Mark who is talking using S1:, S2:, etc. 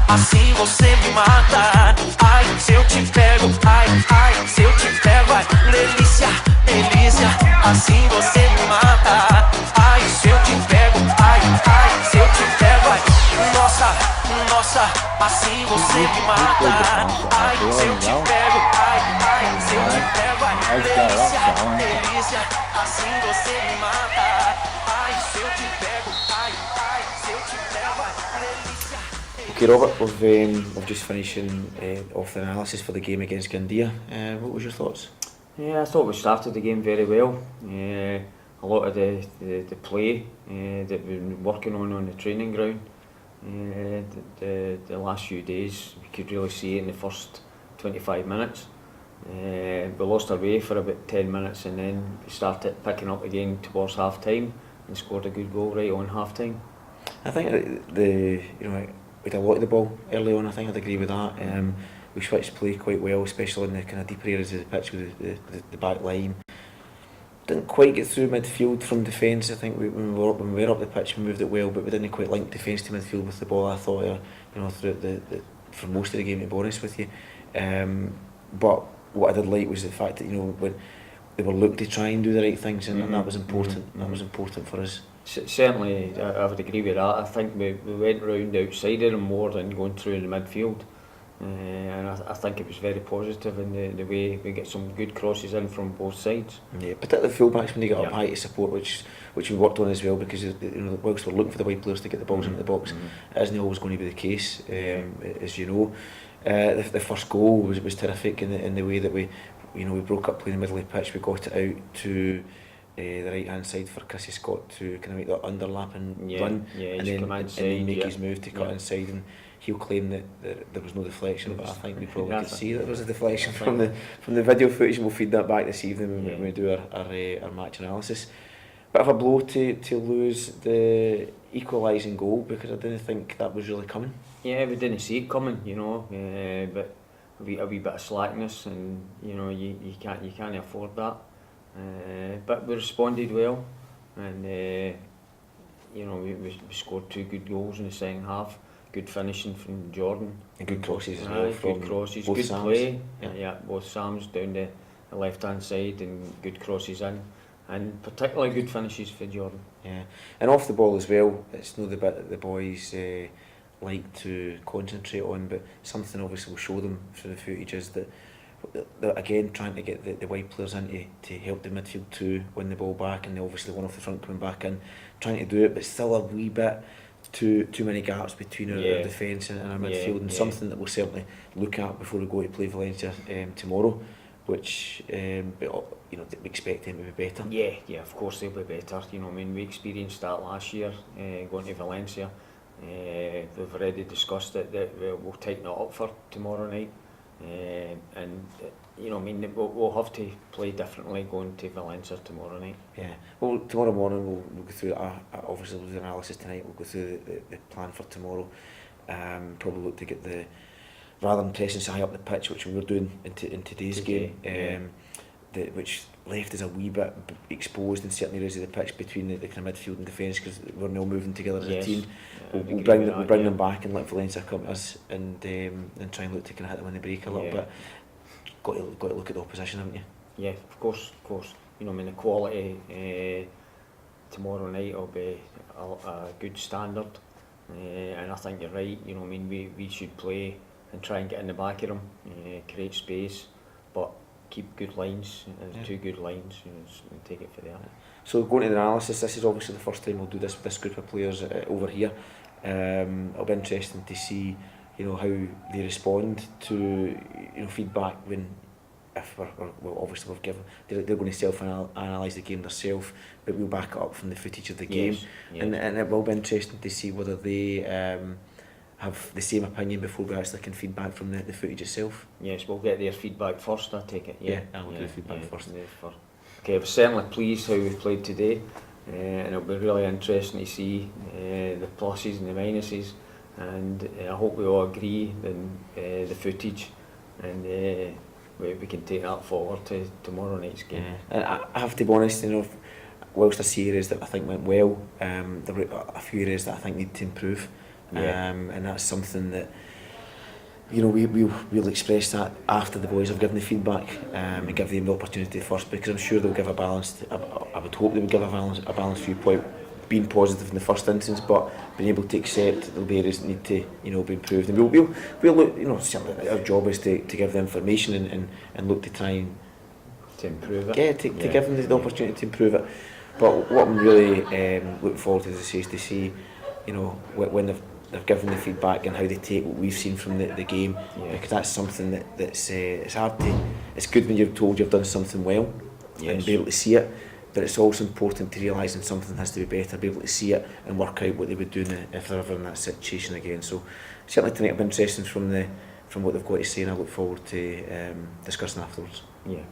S1: Assim você me mata. Ai, se eu te pego. Ai, ai, se eu te pego. Ai, delícia, delícia. Assim você me mata. Ai, se eu te pego. Ai, ai, se eu te pego. Ai, nossa, nossa. Assim você me mata. Ai, se eu te pego. Ai, ai, se eu te pego. Ai, delícia, delícia. Assim você me mata. Ai, se eu te pego. Ai, ai, se eu te pego. Ai, delícia.
S2: Okay, Robert, we've just finished off the analysis for the game against Gandia. What was your thoughts?
S3: Yeah, I thought we started the game very well. A lot of the play that we've been working on the training ground. The last few days, we could really see it in the first 25 minutes. We lost our way for about 10 minutes, and then we started picking up again towards half time and scored a good goal right on half time.
S2: I think we had a lot of the ball early on. I think I'd agree with that. We switched play quite well, especially in the kind of deeper areas of the pitch with the back line. Didn't quite get through midfield from defence. I think when we were up the pitch, we moved it well, but we didn't quite link defence to midfield with the ball. I thought, throughout for most of the game, to be honest with you. But what I did like was the fact that when they were looking to try and do the right things, and that was important. That was important for us.
S3: Certainly, I would agree with that. I think we went round outside of them more than going through in the midfield, and I think it was very positive in the way we get some good crosses in from both sides.
S2: Yeah, particularly full-backs when they get up high to support, which we worked on as well, because whilst we're looking for the wide players to get the balls into the box, it isn't always going to be the case, as you know. The first goal was terrific in the way that we broke up playing the middle of the pitch. We got it out to the right hand side for Chrissy Scott to kind of make that underlapping run, and then make his move to cut inside, and he'll claim that there was no deflection, but I think we probably could see that there was a deflection from the video footage, and we'll feed that back this evening when we do our match analysis. Bit of a blow to lose the equalising goal, because I didn't think that was really coming.
S3: Yeah, we didn't see it coming, but a wee bit of slackness, and you can't afford that. But we responded well, and we scored 2 good goals in the second half. Good finishing from Jordan.
S2: And good crosses as well.
S3: Good crosses, good Sams. Play. Yeah, both Sams down the left hand side, and good crosses in, and particularly good finishes for Jordan.
S2: Yeah, and off the ball as well. It's not the bit that the boys like to concentrate on, but something obviously will show them through the footage is that again trying to get the wide players in to help the midfield to win the ball back, and they obviously one off the front coming back in, trying to do it, but still a wee bit too many gaps between our defence and our midfield, and something that we'll certainly look at before we go to play Valencia tomorrow, which we expect them to be better.
S3: Yeah, of course they'll be better. We experienced that last year going to Valencia. We've already discussed it, that we'll tighten it up for tomorrow night. We'll have to play differently going to Valencia tomorrow night.
S2: Yeah, well, tomorrow morning we'll go through obviously we'll do the analysis tonight. We'll go through the plan for tomorrow. Probably look to get rather than pressing so high up the pitch, which we were doing in today's game, which left us a wee bit exposed in certain areas of the pitch between the kind of midfield and defence, because we're now moving together as a team. We'll bring them back and let Valencia come to us, and try and look to kind of hit them in the break a little bit. Got to look at the opposition, haven't you? Yeah,
S3: of course. The quality tomorrow night will be a good standard, and I think you're right. We should play and try and get in the back of them, create space, but keep good lines. There's 2 good lines, and take it for there.
S2: So going to the analysis, this is obviously the first time we'll do this with this group of players over here. It'll be interesting to see how they respond to feedback when if well, obviously we've given, they're going to self-analyse the game themselves, but we'll back it up from the footage of the game.
S3: Yes.
S2: And it will be interesting to see whether they have the same opinion before we actually can feedback from the footage itself.
S3: Yes, we'll get their feedback first, I take it.
S2: Yeah, I'll do the feedback first.
S3: Okay, I was certainly pleased how we played today, and it'll be really interesting to see the pluses and the minuses, and I hope we all agree on the footage, and we can take that forward to tomorrow night's game.
S2: And I have to be honest, you know, whilst I see areas that I think went well, there were a few areas that I think need to improve, and that's something that, you know, we'll express that after the boys have given the feedback, and give them the opportunity first, because I'm sure they'll give a balanced, I would hope they would give a balanced viewpoint, being positive in the first instance, but being able to accept that there'll be areas that need to, you know, be improved. And we'll look, you know, certainly our job is to give the information and look to try and
S3: to improve it.
S2: Yeah, to give them the opportunity to improve it. But what I'm really looking forward to, as I say, is to see, you know, when they've given the feedback and how they take what we've seen from the game, because that's something that's it's hard to. It's good when you're told you've done something well and be able to see it, but it's also important to realise when something has to be better, be able to see it and work out what they would do if they're ever in that situation again. So certainly tonight will be interesting from what they've got to say, and I look forward to discussing afterwards.
S3: Yeah.